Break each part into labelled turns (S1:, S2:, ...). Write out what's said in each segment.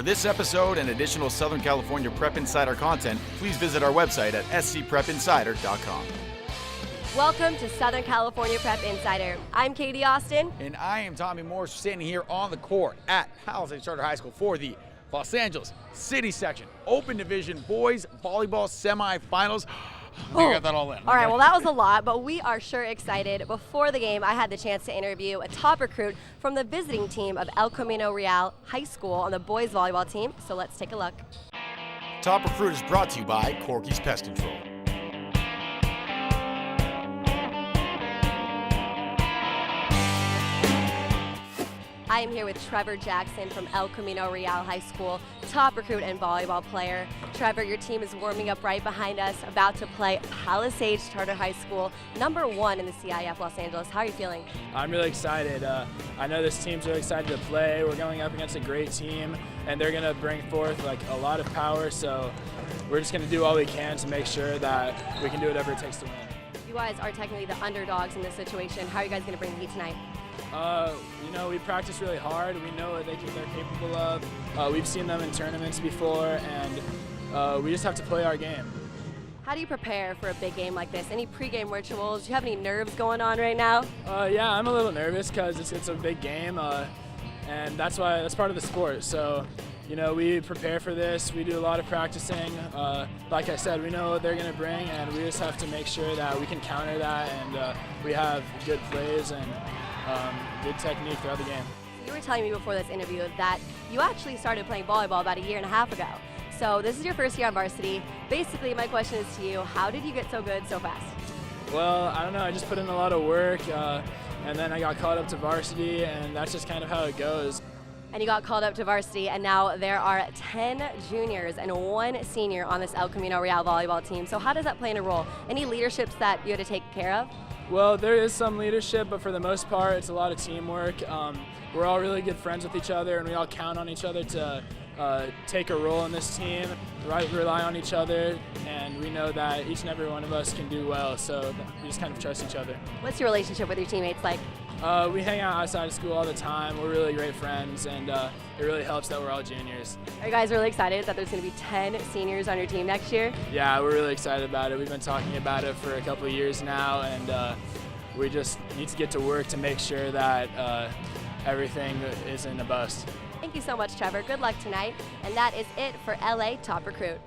S1: For this episode and additional Southern California Prep Insider content, please visit our website at scprepinsider.com.
S2: Welcome to Southern California Prep Insider. I'm Katie Austin.
S1: And I am Tommy Morse, standing here on the court at Palisades Charter High School for the Los Angeles City Section Open Division Boys Volleyball Semifinals. I got that all in.
S2: All right, well, that was a lot, but we are sure excited. Before the game, I had the chance to interview a top recruit from the visiting team of El Camino Real High School on the boys volleyball team, so let's take a look.
S1: Top Recruit is brought to you by Corky's Pest Control.
S2: I am here with Trevor Jackson from El Camino Real High School, top recruit and volleyball player. Trevor, your team is warming up right behind us, about to play Palisades Charter High School, #1 in the CIF Los Angeles. How are you feeling?
S3: I'm really excited. I know this team's really excited to play. We're going up against a great team, and they're going to bring forth a lot of power, so we're just going to do all we can to make sure that we can do whatever it takes to win.
S2: You guys are technically the underdogs in this situation. How are you guys going to bring the heat tonight?
S3: We practice really hard. We know what they're capable of. We've seen them in tournaments before, and we just have to play our game.
S2: How do you prepare for a big game like this? Any pregame rituals? Do you have any nerves going on right now?
S3: Yeah, I'm a little nervous because it's a big game, and that's part of the sport. So, we prepare for this. We do a lot of practicing. Like I said, we know what they're going to bring, and we just have to make sure that we can counter that, and we have good plays and good technique throughout the game.
S2: You were telling me before this interview that you actually started playing volleyball about 1.5 years ago. So this is your first year on varsity. Basically, my question is to you, how did you get so good so fast?
S3: Well, I don't know. I just put in a lot of work, and then I got called up to varsity, and that's just kind of how it goes.
S2: And you got called up to varsity, and now there are 10 juniors and 1 senior on this El Camino Real volleyball team. So how does that play in a role? Any leaderships that you had to take care of?
S3: Well, there is some leadership, but for the most part, it's a lot of teamwork. We're all really good friends with each other, and we all count on each other to take a role in this team, rely on each other, and we know that each and every one of us can do well, so we just kind of trust each other.
S2: What's your relationship with your teammates like?
S3: We hang out outside of school all the time. We're really great friends, and it really helps that we're all juniors.
S2: Are you guys really excited that there's going to be 10 seniors on your team next year?
S3: Yeah, we're really excited about it. We've been talking about it for a couple of years now, and we just need to get to work to make sure that everything isn't a bust.
S2: Thank you so much, Trevor. Good luck tonight. And that is it for LA Top Recruit.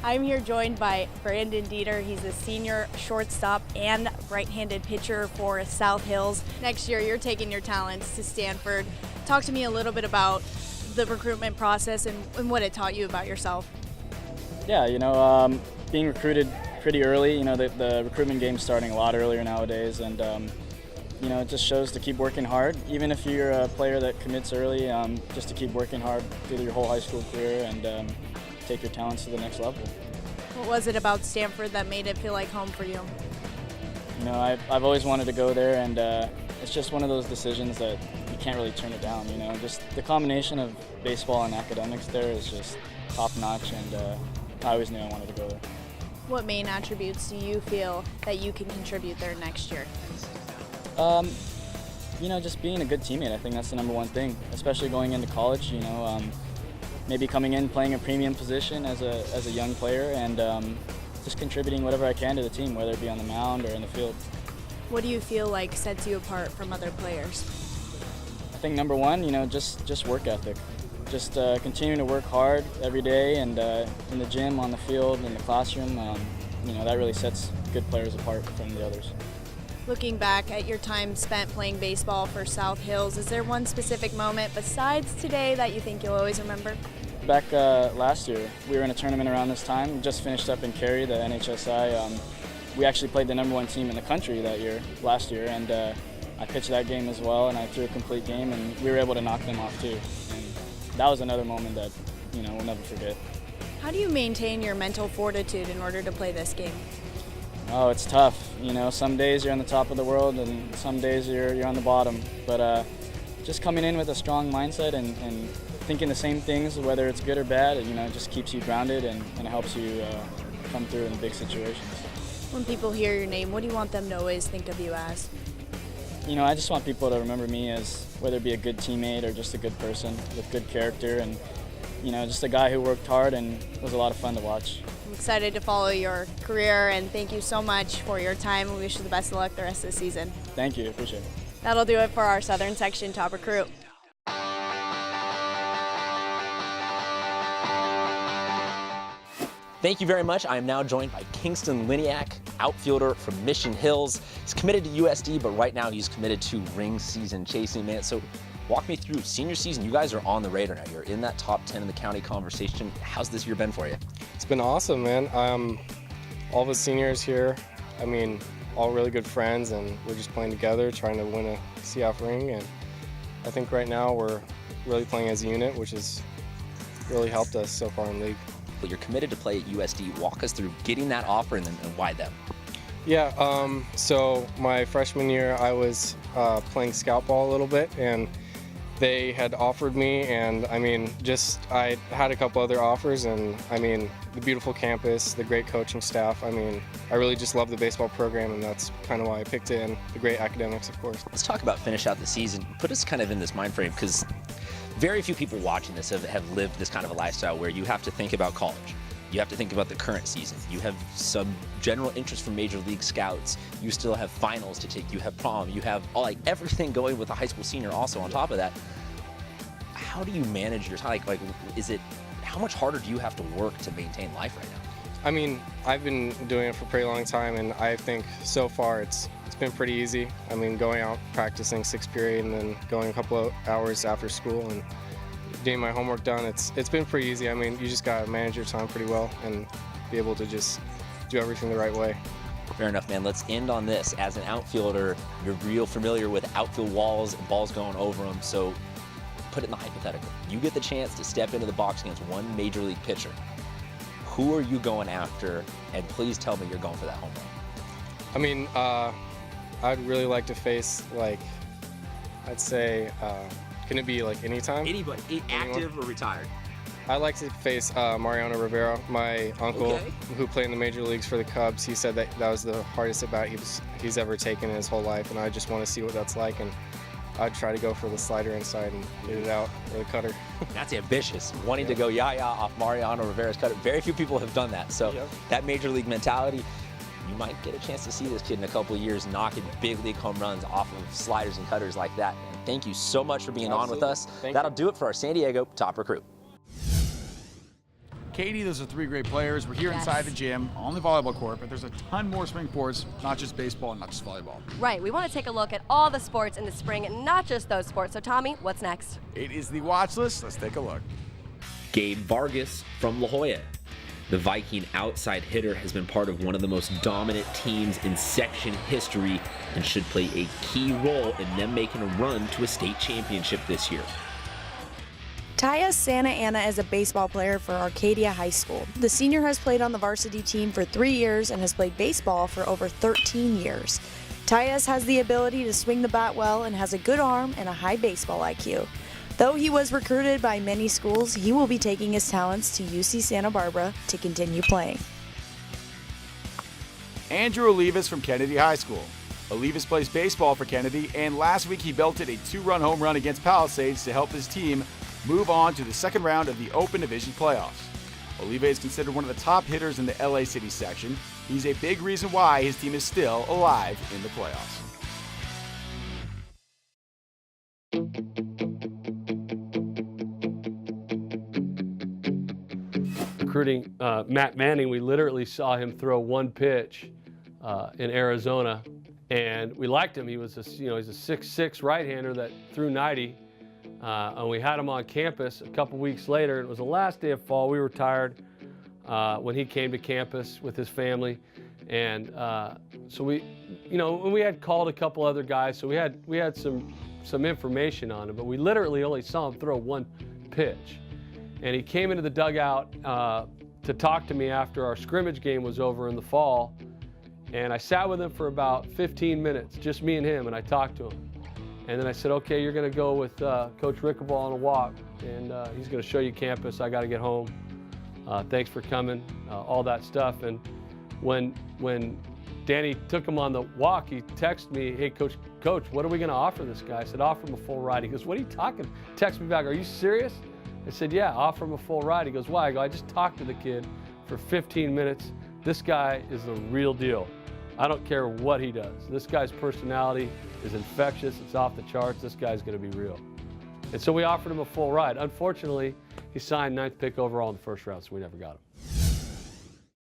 S4: I'm here joined by Brandon Dieter. He's a senior shortstop and right-handed pitcher for South Hills. Next year, you're taking your talents to Stanford. Talk to me a little bit about the recruitment process and what it taught you about yourself.
S5: Yeah, being recruited pretty early, the recruitment game's starting a lot earlier nowadays, and it just shows to keep working hard, even if you're a player that commits early, just to keep working hard through your whole high school career and take your talents to the next level.
S4: What was it about Stanford that made it feel like home for you?
S5: I've always wanted to go there, and it's just one of those decisions that you can't really turn it down. Just the combination of baseball and academics there is just top-notch, and I always knew I wanted to go there.
S4: What main attributes do you feel that you can contribute there next year?
S5: Just being a good teammate. I think that's the #1 thing, especially going into college. Maybe coming in, playing a premium position as a young player, and just contributing whatever I can to the team, whether it be on the mound or in the field.
S4: What do you feel like sets you apart from other players?
S5: I think #1, just work ethic. Just continuing to work hard every day, and in the gym, on the field, in the classroom. That really sets good players apart from the others.
S4: Looking back at your time spent playing baseball for South Hills, is there one specific moment besides today that you think you'll always remember?
S5: Back last year, we were in a tournament around this time. We just finished up in Cary, the NHSI. We actually played the #1 team in the country last year, and I pitched that game as well, and I threw a complete game, and we were able to knock them off too. And that was another moment that we'll never forget.
S4: How do you maintain your mental fortitude in order to play this game?
S5: Oh, it's tough. Some days you're on the top of the world, and some days you're on the bottom. But just coming in with a strong mindset and thinking the same things, whether it's good or bad, it just keeps you grounded and helps you come through in big situations.
S4: When people hear your name, what do you want them to always think of you as?
S5: You know, I just want people to remember me as whether it be a good teammate or just a good person with good character and, you know, just a guy who worked hard and was a lot of fun to watch.
S4: I'm excited to follow your career, and thank you so much for your time. We wish you the best of luck the rest of the season.
S5: Thank you, appreciate it.
S4: That'll do it for our Southern Section Top Recruit.
S6: Thank you very much. I am now joined by Kingston Liniak, outfielder from Mission Hills. He's committed to USD, but right now he's committed to ring season chasing, man. So walk me through senior season. You guys are on the radar now. You're in that top 10 in the county conversation. How's this year been for you?
S7: It's been awesome, man. All the seniors here, I mean, all really good friends, and we're just playing together, trying to win a CF ring. And I think right now we're really playing as a unit, which has really helped us so far in league.
S6: But you're committed to play at USD. Walk us through getting that offer and why them.
S7: Yeah, so my freshman year I was playing scout ball a little bit, and they had offered me, and I mean, I had a couple other offers, and I mean, the beautiful campus, the great coaching staff, I mean, I really just love the baseball program, and that's kind of why I picked it, and the great academics, of course.
S6: Let's talk about finish out the season. Put us kind of in this mind frame, because very few people watching this have lived this kind of a lifestyle where you have to think about college. You have to think about the current season. You have some general interest from Major League Scouts. You still have finals to take. You have prom. You have everything going with a high school senior also on top of that. How do you manage your time? How much harder do you have to work to maintain life right now?
S7: I mean, I've been doing it for a pretty long time, and I think so far it's been pretty easy. I mean, going out practicing 6th period and then going a couple of hours after school and getting my homework done, it's been pretty easy. I mean, you just gotta manage your time pretty well and be able to just do everything the right way.
S6: Fair enough, man. Let's end on this. As an outfielder, you're real familiar with outfield walls and balls going over them, so put it in the hypothetical. You get the chance to step into the box against one Major League pitcher. Who are you going after? And please tell me you're going for that home run.
S7: I mean, I'd really like to face, I'd say, can it be anytime?
S6: Anybody, active or retired?
S7: I'd like to face Mariano Rivera, my uncle, who played in the major leagues for the Cubs. He said that was the hardest at-bat he's ever taken in his whole life, and I just want to see what that's like. And I'd try to go for the slider inside and get it out, or the cutter.
S6: That's ambitious. Wanting to go yah-yah off Mariano Rivera's cutter. Very few people have done that. So that Major League mentality, you might get a chance to see this kid in a couple of years knocking big league home runs off of sliders and cutters like that. And thank you so much for being on with us. That'll do it for our San Diego Top Recruit.
S1: Katie, those are 3 great players. We're here inside the gym on the volleyball court, but there's a ton more spring sports, not just baseball and not just volleyball.
S2: Right, we want to take a look at all the sports in the spring, and not just those sports. So Tommy, what's next?
S1: It is the watch list. Let's take a look.
S8: Gabe Vargas from La Jolla. The Viking outside hitter has been part of one of the most dominant teams in section history and should play a key role in them making a run to a state championship this year.
S9: Taya Santa Ana is a baseball player for Arcadia High School. The senior has played on the varsity team for 3 years and has played baseball for over 13 years. Tyus has the ability to swing the bat well and has a good arm and a high baseball IQ. Though he was recruited by many schools, he will be taking his talents to UC Santa Barbara to continue playing.
S1: Andrew Olivas from Kennedy High School. Olivas plays baseball for Kennedy, and last week he belted a 2-run home run against Palisades to help his team move on to the second round of the Open Division playoffs. Oliva is considered one of the top hitters in the LA City section. He's a big reason why his team is still alive in the playoffs.
S10: Recruiting Matt Manning, we literally saw him throw one pitch in Arizona, and we liked him. He was he's a 6'6" right-hander that threw 90. And we had him on campus a couple weeks later. It was the last day of fall. We were tired when he came to campus with his family, and so we had called a couple other guys, so we had some information on him, but we literally only saw him throw one pitch. And he came into the dugout to talk to me after our scrimmage game was over in the fall, and I sat with him for about 15 minutes, just me and him, and I talked to him. And then I said, okay, you're going to go with Coach Rickaball on a walk, and he's going to show you campus. I got to get home. Thanks for coming, all that stuff. And when Danny took him on the walk, he texted me, hey, coach, what are we going to offer this guy? I said, offer him a full ride. He goes, what are you talking? Text me back, are you serious? I said, yeah, offer him a full ride. He goes, why? I go, I just talked to the kid for 15 minutes. This guy is the real deal. I don't care what he does. This guy's personality is infectious. It's off the charts. This guy's going to be real. And so we offered him a full ride. Unfortunately, he signed 9th pick overall in the first round, so we never got him.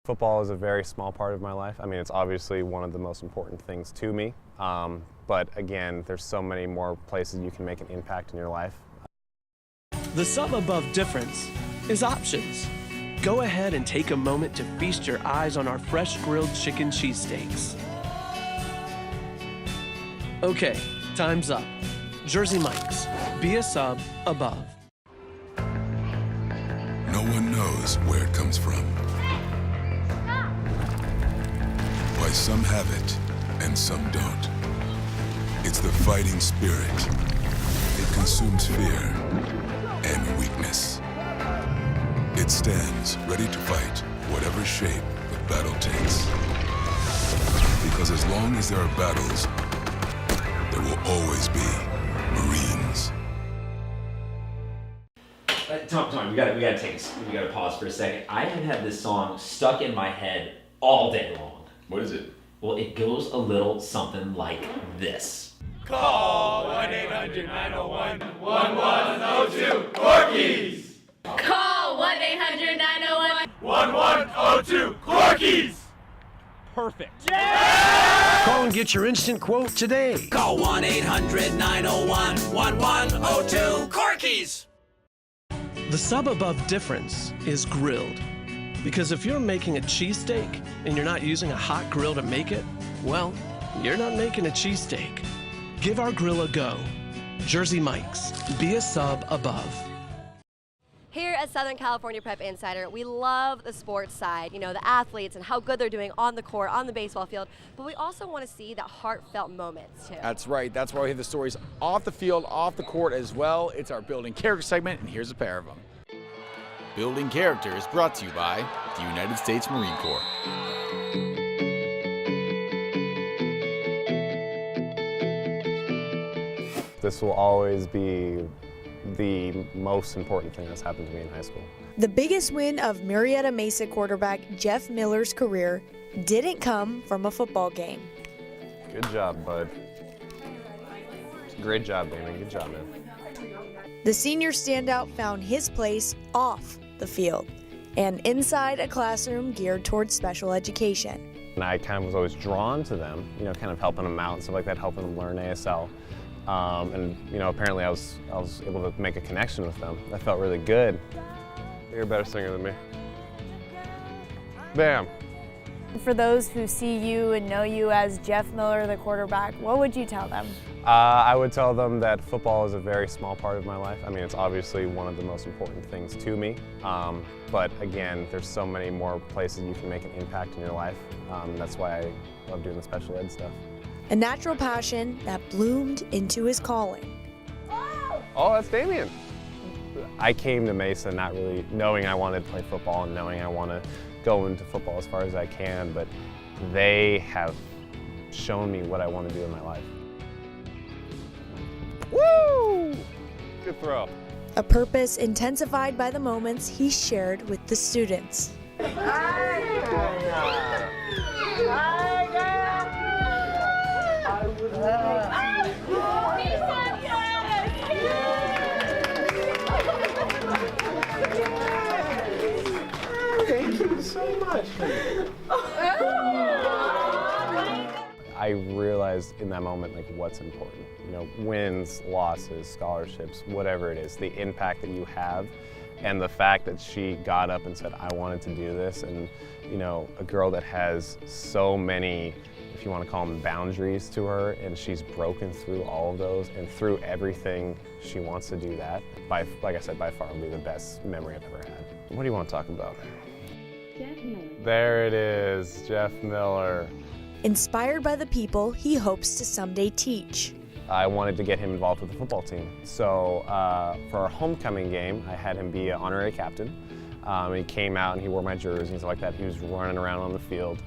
S11: Football is a very small part of my life. I mean, it's obviously one of the most important things to me. But again, there's so many more places you can make an impact in your life.
S12: The sum above difference is options. Go ahead and take a moment to feast your eyes on our fresh grilled chicken cheesesteaks. Okay, time's up. Jersey Mike's, be a sub above.
S13: No one knows where it comes from. Why some have it and some don't. It's the fighting spirit. It consumes fear and weakness. It stands ready to fight whatever shape the battle takes. Because as long as there are battles, there will always be Marines.
S8: Tom, we gotta pause for a second. I have had this song stuck in my head all day long.
S1: What is it?
S8: Well, it goes a little something like this.
S14: Call 1-800-901-1102 Corky's!
S15: Call 1-800-901-1102
S14: Corky's!
S12: Perfect.
S14: Yeah!
S12: Call and get your instant quote today.
S14: Call 1-800-901-1102 Corky's!
S12: The sub above difference is grilled. Because if you're making a cheesesteak and you're not using a hot grill to make it, well, you're not making a cheesesteak. Give our grill a go. Jersey Mike's, be a sub above.
S2: Here at Southern California Prep Insider, we love the sports side, you know, the athletes and how good they're doing on the court, on the baseball field, but we also want to see the heartfelt moments too.
S1: That's right. That's why we have the stories off the field, off the court as well. It's our Building Character segment, and here's a pair of them. Building Character is brought to you by the United States Marine Corps.
S11: This will always be the most important thing that's happened to me in high school.
S9: The biggest win of Marietta Mesa quarterback Jeff Miller's career didn't come from a football game.
S11: Good job, bud. Great job, Damon. Good job, man.
S9: The senior standout found his place off the field and inside a classroom geared towards special education.
S11: And I kind of was always drawn to them, you know, kind of helping them out and stuff like that, helping them learn ASL. And you know, apparently I was able to make a connection with them. That felt really good. You're a better singer than me. Bam.
S4: For those who see you and know you as Jeff Miller, the quarterback, what would you tell them?
S11: I would tell them that football is a very small part of my life. I mean, it's obviously one of the most important things to me. But again, there's so many more places you can make an impact in your life. That's why I love doing the special ed stuff.
S9: A natural passion that bloomed into his calling.
S11: Oh, that's Damien. I came to Mesa not really knowing I wanted to play football and knowing I want to go into football as far as I can, but they have shown me what I want to do in my life. Woo! Good throw.
S9: A purpose intensified by the moments he shared with the students.
S11: Thank you so much. I realized in that moment, like, what's important. You know, wins, losses, scholarships, whatever it is, the impact that you have, and the fact that she got up and said, I wanted to do this, and, you know, a girl that has so many, if you want to call them boundaries to her, and she's broken through all of those, and through everything, she wants to do that. Like I said, by far will be the best memory I've ever had. What do you want to talk about?
S16: Jeff Miller.
S11: There it is, Jeff Miller.
S9: Inspired by the people he hopes to someday teach.
S11: I wanted to get him involved with the football team. So for our homecoming game, I had him be an honorary captain. He came out and he wore my jersey and stuff like that. He was running around on the field.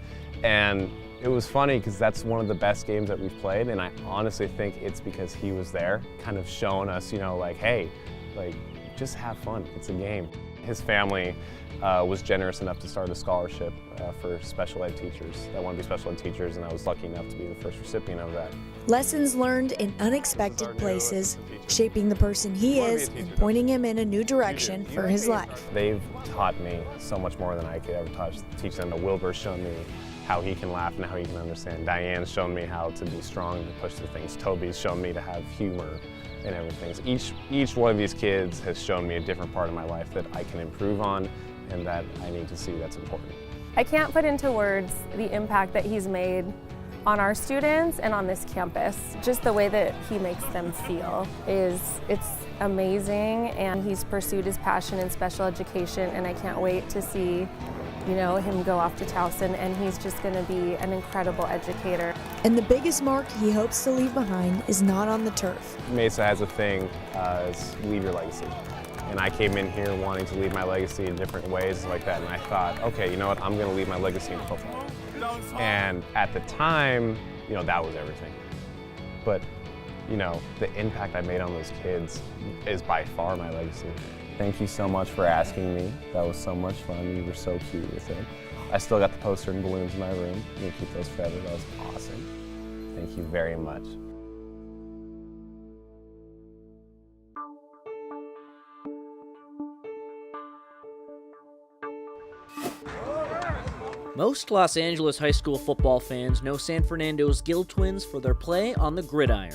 S11: And it was funny because that's one of the best games that we've played, and I honestly think it's because he was there, kind of showing us, you know, like, hey, like, just have fun, it's a game. His family was generous enough to start a scholarship for special ed teachers that want to be special ed teachers, and I was lucky enough to be the first recipient of that.
S9: Lessons learned in unexpected places, shaping the person he is and pointing him in a new direction for his life.
S11: They've taught me so much more than I could ever teach them. Wilbur's shown me how he can laugh and how he can understand. Diane's shown me how to be strong and push through things. Toby's shown me to have humor and everything. So each one of these kids has shown me a different part of my life that I can improve on and that I need to see that's important.
S16: I can't put into words the impact that he's made on our students and on this campus. Just the way that he makes them feel it's amazing, and he's pursued his passion in special education, and I can't wait to see, you know, him go off to Towson, and he's just going to be an incredible educator.
S9: And the biggest mark he hopes to leave behind is not on the turf.
S11: Mesa has a thing, is leave your legacy. And I came in here wanting to leave my legacy in different ways like that, and I thought, okay, you know what, I'm going to leave my legacy in football. And at the time, you know, that was everything. But, you know, the impact I made on those kids is by far my legacy. Thank you so much for asking me. That was so much fun. You were so cute with it. I still got the poster and balloons in my room. I'm gonna keep those forever. That was awesome. Thank you very much.
S17: Most Los Angeles high school football fans know San Fernando's Gill Twins for their play on the gridiron.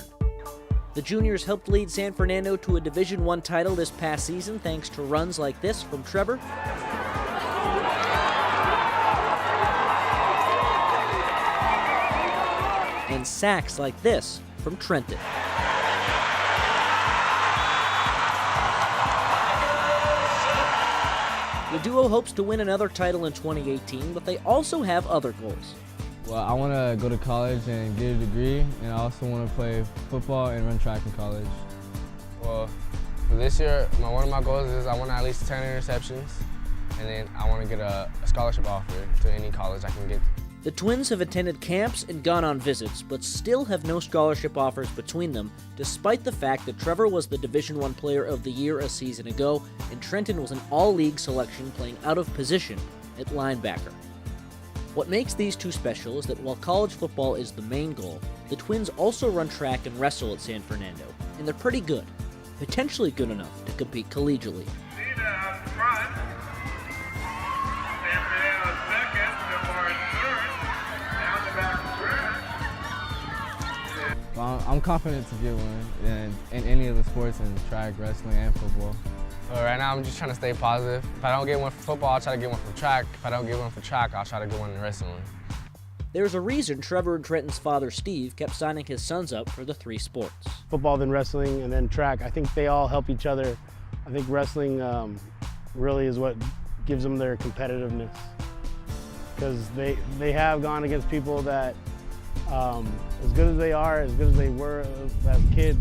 S17: The juniors helped lead San Fernando to a Division I title this past season thanks to runs like this from Trevor and sacks like this from Trenton. The duo hopes to win another title in 2018, but they also have other goals.
S18: Well, I want to go to college and get a degree, and I also want to play football and run track in college.
S19: Well, for this year, one of my goals is I want at least 10 interceptions, and then I want to get a scholarship offer to any college I can get.
S17: The twins have attended camps and gone on visits, but still have no scholarship offers between them, despite the fact that Trevor was the Division I Player of the Year a season ago, and Trenton was an all-league selection playing out of position at linebacker. What makes these two special is that while college football is the main goal, the twins also run track and wrestle at San Fernando, and they're pretty good, potentially good enough to compete collegially.
S18: I'm confident to get one in any of the sports, in track, wrestling, and football.
S19: Right now, I'm just trying to stay positive. If I don't get one for football, I'll try to get one for track. If I don't get one for track, I'll try to get one in wrestling.
S17: There's a reason Trevor and Trenton's father, Steve, kept signing his sons up for the three sports.
S20: Football, then wrestling, and then track. I think they all help each other. I think wrestling really is what gives them their competitiveness. Because they have gone against people that, as good as they are, as good as they were as kids,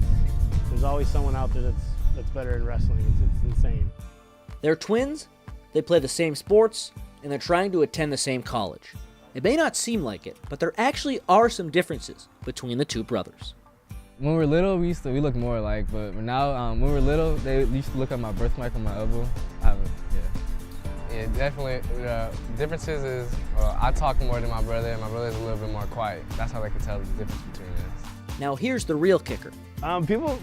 S20: there's always someone out there that's better in wrestling. It's insane.
S17: They're twins, they play the same sports, and they're trying to attend the same college. It may not seem like it, but there actually are some differences between the two brothers.
S18: When we were little, we looked more alike, but now when we were little, they used to look at my birthmark on my elbow.
S19: Yeah, definitely. Differences is I talk more than my brother, and my brother's a little bit more quiet. That's how they can tell the difference between us.
S17: Now here's the real kicker.
S20: People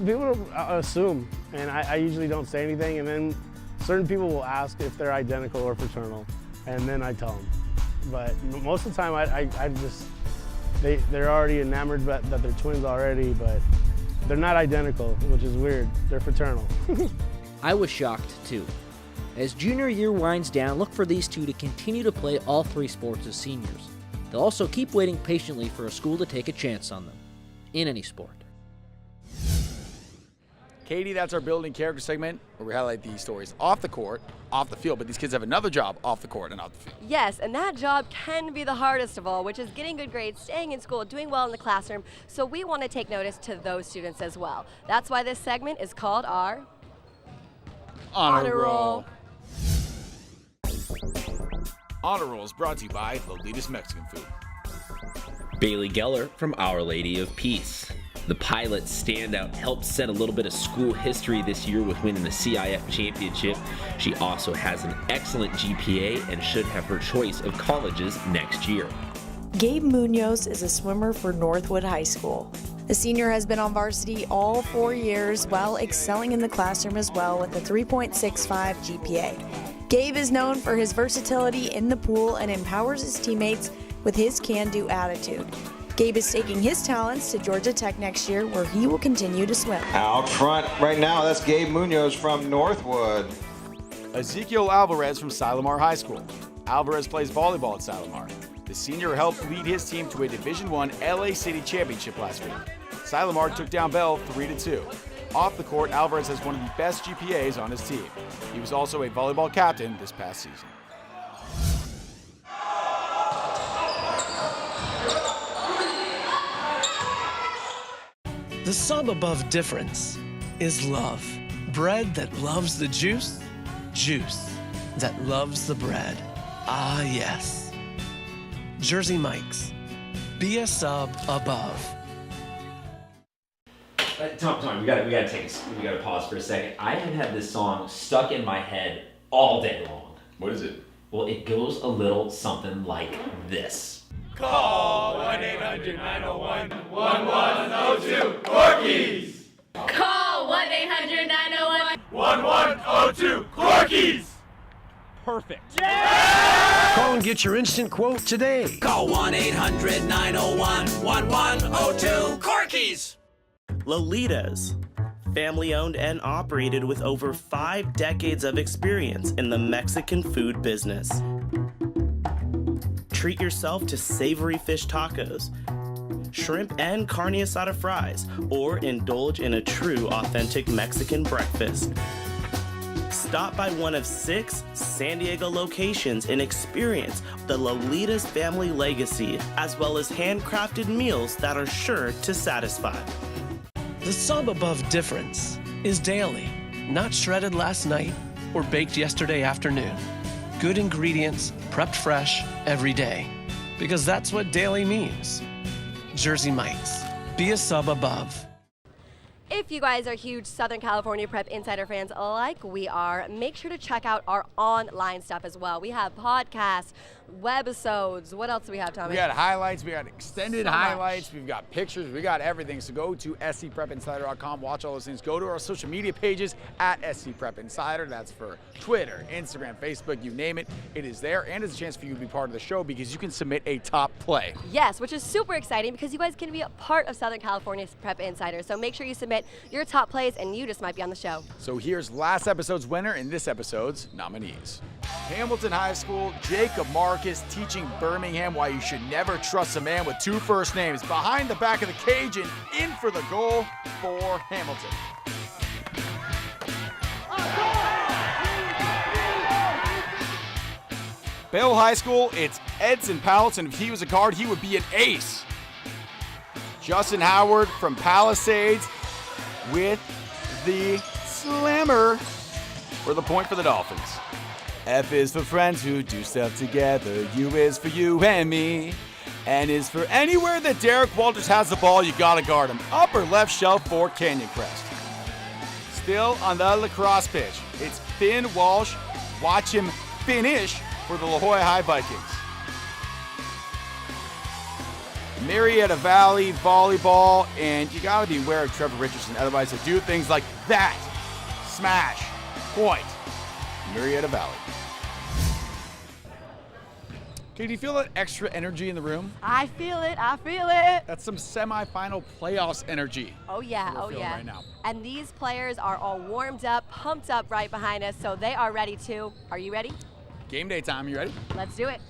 S20: assume, and I usually don't say anything, and then certain people will ask if they're identical or fraternal, and then I tell them. But most of the time, they're already enamored that they're twins already, but they're not identical, which is weird. They're fraternal.
S17: I was shocked too. As junior year winds down, look for these two to continue to play all three sports as seniors. They'll also keep waiting patiently for a school to take a chance on them, in any sport.
S1: Katie, that's our building character segment where we highlight these stories off the court, off the field, but these kids have another job off the court and off the field.
S2: Yes, and that job can be the hardest of all, which is getting good grades, staying in school, doing well in the classroom. So we want to take notice to those students as well. That's why this segment is called our
S1: Honor Roll. Honor Roll is brought to you by Lolita's Mexican Food.
S8: Bailey Geller from Our Lady of Peace. The pilot standout helped set a little bit of school history this year with winning the CIF championship. She also has an excellent GPA and should have her choice of colleges next year.
S9: Gabe Munoz is a swimmer for Northwood High School. The senior has been on varsity all 4 years while excelling in the classroom as well with a 3.65 GPA. Gabe is known for his versatility in the pool and empowers his teammates with his can-do attitude. Gabe is taking his talents to Georgia Tech next year, where he will continue to swim.
S21: Out front right now, that's Gabe Munoz from Northwood.
S1: Ezekiel Alvarez from Silomar High School. Alvarez plays volleyball at Silomar. The senior helped lead his team to a Division I LA City championship last week. Silomar took down Bell 3-2. Off the court, Alvarez has one of the best GPAs on his team. He was also a volleyball captain this past season.
S12: The sub above difference is love. Bread that loves the juice, juice that loves the bread. Ah, yes. Jersey Mike's. Be a sub above.
S8: Tom, we gotta pause for a second. I have had this song stuck in my head all day long.
S1: What is it?
S8: Well, it goes a little something like this.
S14: Call 1-800-901-1102 Corkies.
S15: Call 1-800-901-1102
S14: Corkies.
S1: Perfect.
S12: Call and get your instant quote today.
S14: Call 1-800-901-1102 Corkies.
S22: Lolita's, family owned and operated with over 5 decades of experience in the Mexican food business. Treat yourself to savory fish tacos, shrimp and carne asada fries, or indulge in a true authentic Mexican breakfast. Stop by one of 6 San Diego locations and experience the Lolita's family legacy, as well as handcrafted meals that are sure to satisfy.
S12: The sub above difference is daily, not shredded last night or baked yesterday afternoon. Good ingredients, prepped fresh every day, because that's what daily means. Jersey Mike's. Be a sub above.
S2: If you guys are huge Southern California Prep Insider fans like we are, make sure to check out our online stuff as well. We have podcasts, webisodes. What else do we have, Tommy?
S1: We got highlights, we got extended
S2: So
S1: highlights, we've got pictures, we got everything. So go to scprepinsider.com, watch all those things. Go to our social media pages at scprepinsider. That's for Twitter, Instagram, Facebook, you name it. It is there, and it's a chance for you to be part of the show because you can submit a top play.
S2: Yes, which is super exciting because you guys can be a part of Southern California's Prep Insider. So make sure you submit your top plays and you just might be on the show.
S1: So here's last episode's winner and this episode's nominees. Hamilton High School, Jacob Marcus teaching Birmingham why you should never trust a man with 2 first names. Behind the back of the cage and in for the goal for Hamilton. Bell High School, it's Edson Palace, and if he was a guard, he would be an ace. Justin Howard from Palisades with the slammer for the point for the Dolphins. F is for friends who do stuff together. U is for you and me. N is for anywhere that Derek Walters has the ball, you gotta guard him. Upper left shelf for Canyon Crest. Still on the lacrosse pitch, it's Finn Walsh. Watch him finish for the La Jolla High Vikings. Marietta Valley volleyball, and you gotta be aware of Trevor Richardson, otherwise he'll do things like that. Smash, point, Marietta Valley. Okay, do you feel that extra energy in the room?
S2: I feel it, I feel it.
S1: That's some semifinal playoffs energy.
S2: Oh yeah,
S1: we're feeling right now.
S2: And these players are all warmed up, pumped up right behind us, so they are ready too. Are you ready?
S1: Game day time, you ready?
S2: Let's do it.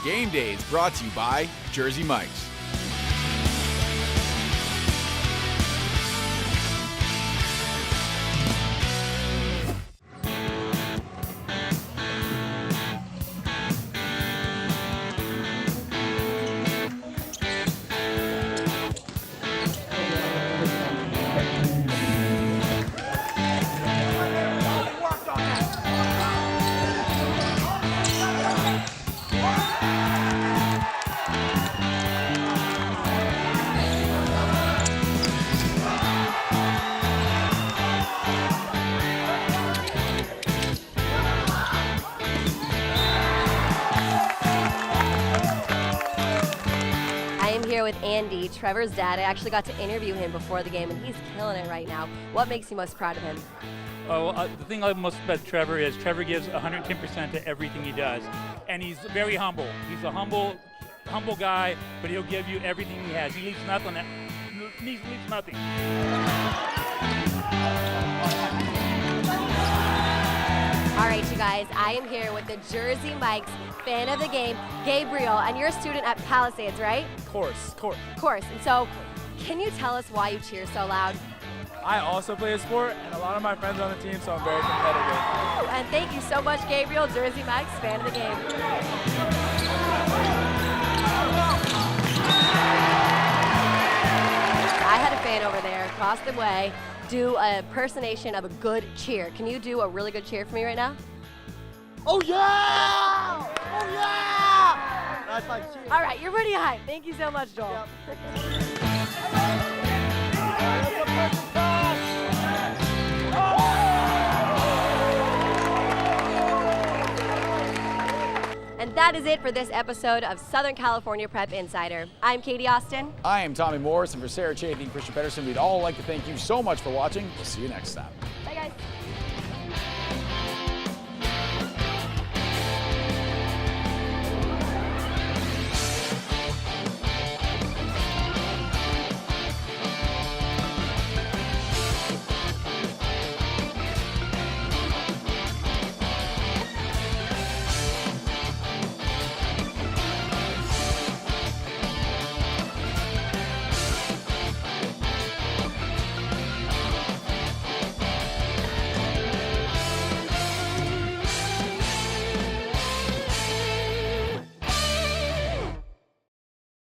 S1: Game Day is brought to you by Jersey Mike's.
S2: here with Andy, Trevor's dad. I actually got to interview him before the game, and he's killing it right now. What makes you most proud of him?
S3: The thing I love most about Trevor is Trevor gives 110% to everything he does, and he's very humble. He's a humble guy, but he'll give you everything he has. He leaves nothing. He leaves nothing.
S2: All right, you guys, I am here with the Jersey Mike's fan of the game, Gabriel, and you're a student at Palisades, right?
S5: Of course.
S2: Of course. And so, can you tell us why you cheer so loud?
S5: I also play a sport, and a lot of my friends on the team, so I'm very competitive.
S2: And thank you so much, Gabriel, Jersey Mike's fan of the game. I had a fan over there across the way do an impersonation of a good cheer. Can you do a really good cheer for me right now?
S23: Oh yeah! Oh yeah! That's my cheer.
S2: All right, you're pretty high. Thank you so much, Joel. And that is it for this episode of Southern California Prep Insider. I'm Katie Austin.
S1: I am Tommy Morris, and for Sarah Chafee and Christian Pedersen, we'd all like to thank you so much for watching. We'll see you next time.